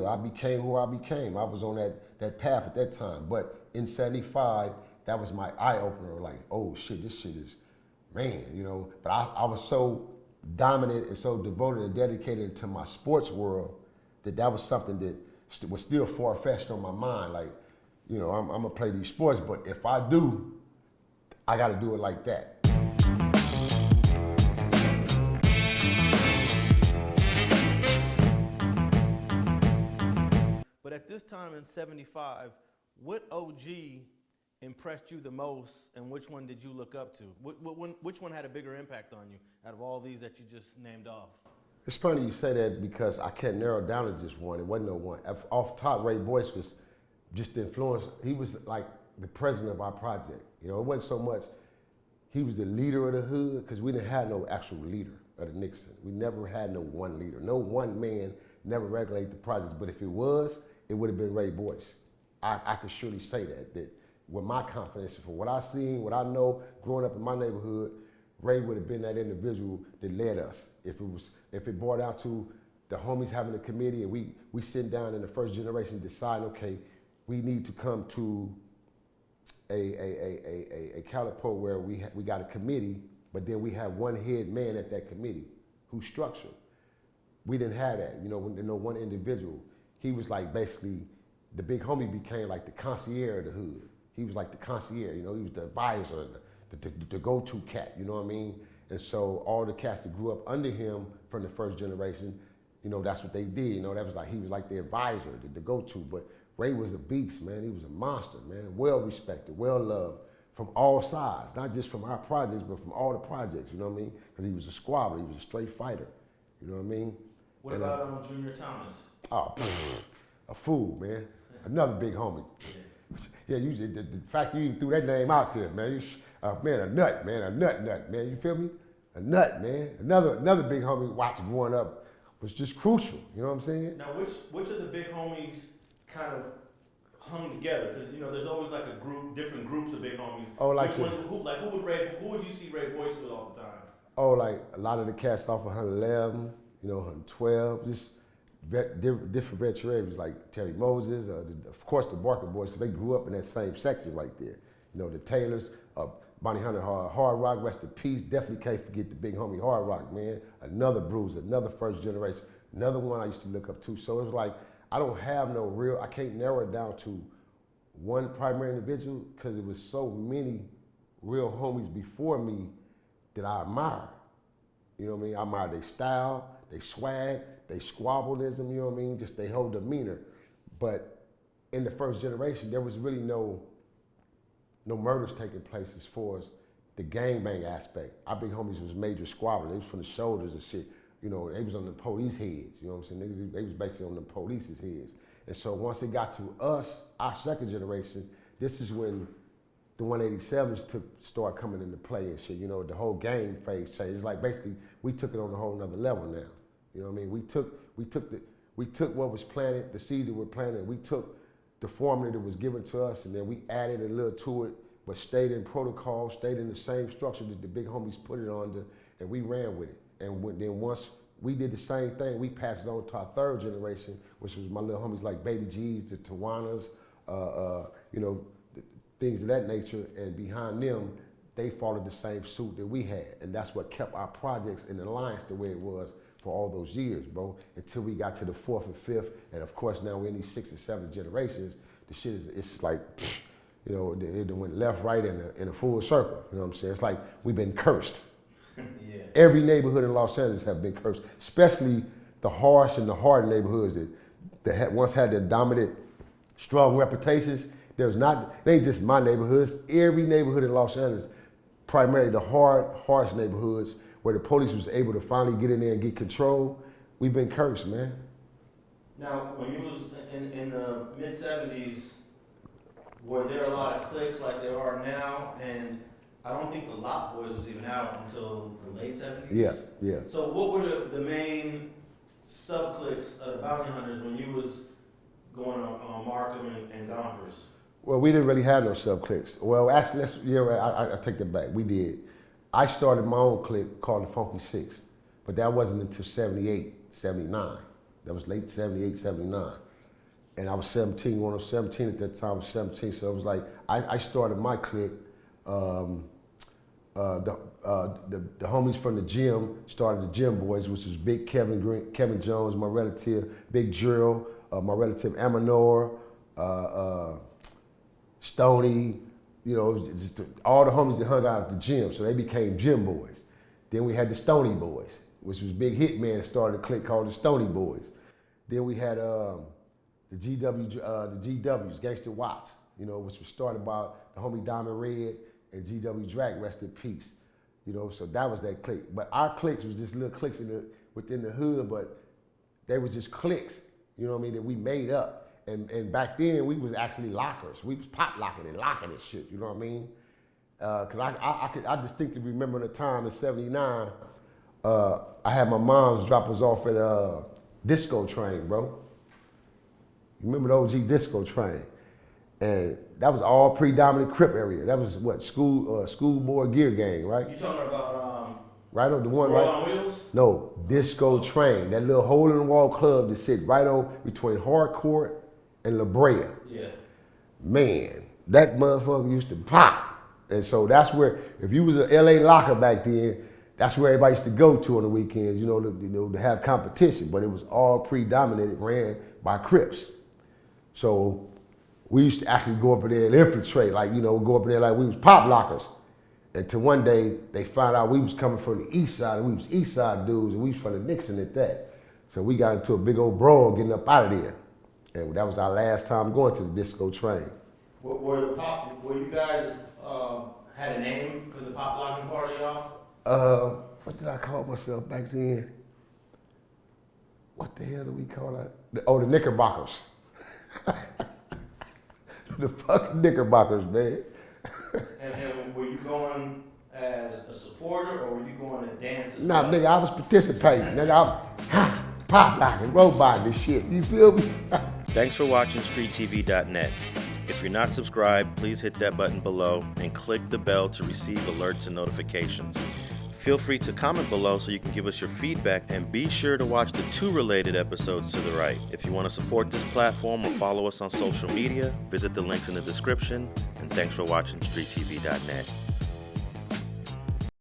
I became who I became. I was on that path at that time. But in 75, that was my eye opener. Like, oh shit, this shit is, man, you know. But I was so dominant and so devoted and dedicated to my sports world that was something that was still far-fetched on my mind. Like, you know, I'm gonna play these sports, but if I do, I gotta do it like that. But at this time in 75, what OG impressed you the most, and which one did you look up to? Which one had a bigger impact on you out of all these that you just named off? It's funny you say that because I can't narrow it down to just one. It wasn't no one. Off top, Ray Boyce was just the influence. He was like the president of our project. You know, it wasn't so much he was the leader of the hood, because we didn't have no actual leader of the Nickerson. We never had no one leader. No one man never regulated the projects. But if it was, it would have been Ray Boyce. I could surely say that with my confidence, from what I seen, what I know, growing up in my neighborhood, Ray would have been that individual that led us. If it brought out to the homies having a committee and we sit down in the first generation deciding, okay, we need to come to a calipo where we got a committee, but then we have one head man at that committee who's structured. We didn't have that, you know, no one individual. He was like basically, the big homie became like the concierge of the hood. He was like the concierge, you know, he was the advisor, the go-to cat, you know what I mean? And so all the cats that grew up under him from the first generation, you know, that's what they did, you know, that was like, he was like the advisor, the go-to. But Ray was a beast, man. He was a monster, man. Well respected, well loved from all sides, not just from our projects, but from all the projects, you know what I mean? Because he was a squabbler, he was a straight fighter, you know what I mean? What about Junior Thomas? Oh, a fool, man. Another big homie. Yeah, the fact you even threw that name out there, man. Man, a nut, man. You feel me? A nut, man. Another big homie watching growing up was just crucial. You know what I'm saying? Now, which of the big homies kind of hung together? Because you know, there's always like a group, different groups of big homies. Oh, like which ones? Who would you see Ray Boyce with all the time? Oh, like a lot of the cats off of 111, you know, 112, just different veterans like Terry Moses, of course the Barker Boys, because they grew up in that same section right there. You know, the Taylors, Bonnie Hunter, Hard Rock, rest in peace. Definitely can't forget the big homie Hard Rock, man. Another bruiser, another first generation, another one I used to look up to. So it's like, I don't have no real, I can't narrow it down to one primary individual, because it was so many real homies before me that I admire. You know what I mean? I admire their style, their swag, they squabbleism, you know what I mean? Just their whole demeanor. But in the first generation, there was really no murders taking place as far as the gangbang aspect. Our big homies was major squabblers. They was from the shoulders and shit. You know, they was on the police heads, you know what I'm saying? They was basically on the police's heads. And so once it got to us, our second generation, this is when the 187s started coming into play and shit. You know, the whole gang phase changed. It's like basically we took it on a whole nother level now. You know what I mean? We took what was planted, the seeds that were planted, we took the formula that was given to us, and then we added a little to it, but stayed in protocol, stayed in the same structure that the big homies put it under, and we ran with it. And then once we did the same thing, we passed it on to our third generation, which was my little homies like Baby G's, the Tawanas, you know, things of that nature, and behind them, they followed the same suit that we had, and that's what kept our projects in alliance the way it was for all those years, bro, until we got to the fourth and fifth, and of course now we're in these 6th and 7th generations. The shit it's like, you know, it went left, right, in a full circle. You know what I'm saying? It's like we've been cursed. Yeah. Every neighborhood in Los Angeles have been cursed, especially the harsh and the hard neighborhoods that once had their dominant, strong reputations. They ain't just my neighborhoods. Every neighborhood in Los Angeles, primarily the harsh neighborhoods, where the police was able to finally get in there and get control, we've been cursed, man. Now, when you was in the mid-70s, were there a lot of cliques like there are now? And I don't think the Lot Boys was even out until the late 70s. Yeah. So what were the main sub-cliques of the bounty hunters when you was going on Markham and Gompers? Well, we didn't really have no sub-cliques. Well, actually, I take that back. We did. I started my own clique called the Funky Six, but that wasn't until 78, 79. That was late 78, 79. and I was 17, when I was 17 at that time, I was 17, so it was like, I started my clique. The homies from the gym started the Gym Boys, which was Big Kevin Jones, my relative, Big Drill, my relative Amanor, Stoney, you know, just all the homies that hung out at the gym, so they became Gym Boys. Then we had the Stoney Boys, which was Big Hitman that started a clique called the Stoney Boys. Then we had the GWs, Gangster Watts, you know, which was started by the homie Diamond Red and GW Drag, rest in peace. You know, so that was that clique. But our cliques was just little cliques within the hood, but they were just cliques, you know what I mean, that we made up. And back then, we was actually lockers. We was pop locking and locking and shit, you know what I mean? Cause I distinctly remember the time in '79, I had my mom's drop us off at Disco Train, bro. You remember the OG Disco Train? And that was all predominant Crip area. That was what, schoolboy gear gang, right? You talking about right on the one, Roll right? on Wheels? No, Disco Train. That little hole in the wall club that sit right on between Harcourt and La Brea. Yeah. Man, that motherfucker used to pop. And so that's where, if you was an LA locker back then, that's where everybody used to go to on the weekends, you know, to have competition. But it was all predominant, ran by Crips. So we used to actually go up in there and infiltrate, like, you know, go up in there like we was pop lockers. Until one day they found out we was coming from the east side, and we was east side dudes, and we was from the Nickerson at that. So we got into a big old brawl getting up out of there. And that was our last time going to the Disco Train. Were you guys had a name for the pop locking party, y'all? What did I call myself back then? What the hell do we call that? The Knickerbockers. The fucking Knickerbockers, man. And were you going as a supporter, or were you going to dance as Nah, well? nigga, I was participating. Nigga, I was pop locking, robot and shit. You feel me? Thanks for watching StreetTV.net. If you're not subscribed, please hit that button below and click the bell to receive alerts and notifications. Feel free to comment below so you can give us your feedback, and be sure to watch the 2 related episodes to the right. If you want to support this platform or follow us on social media, visit the links in the description, and thanks for watching StreetTV.net.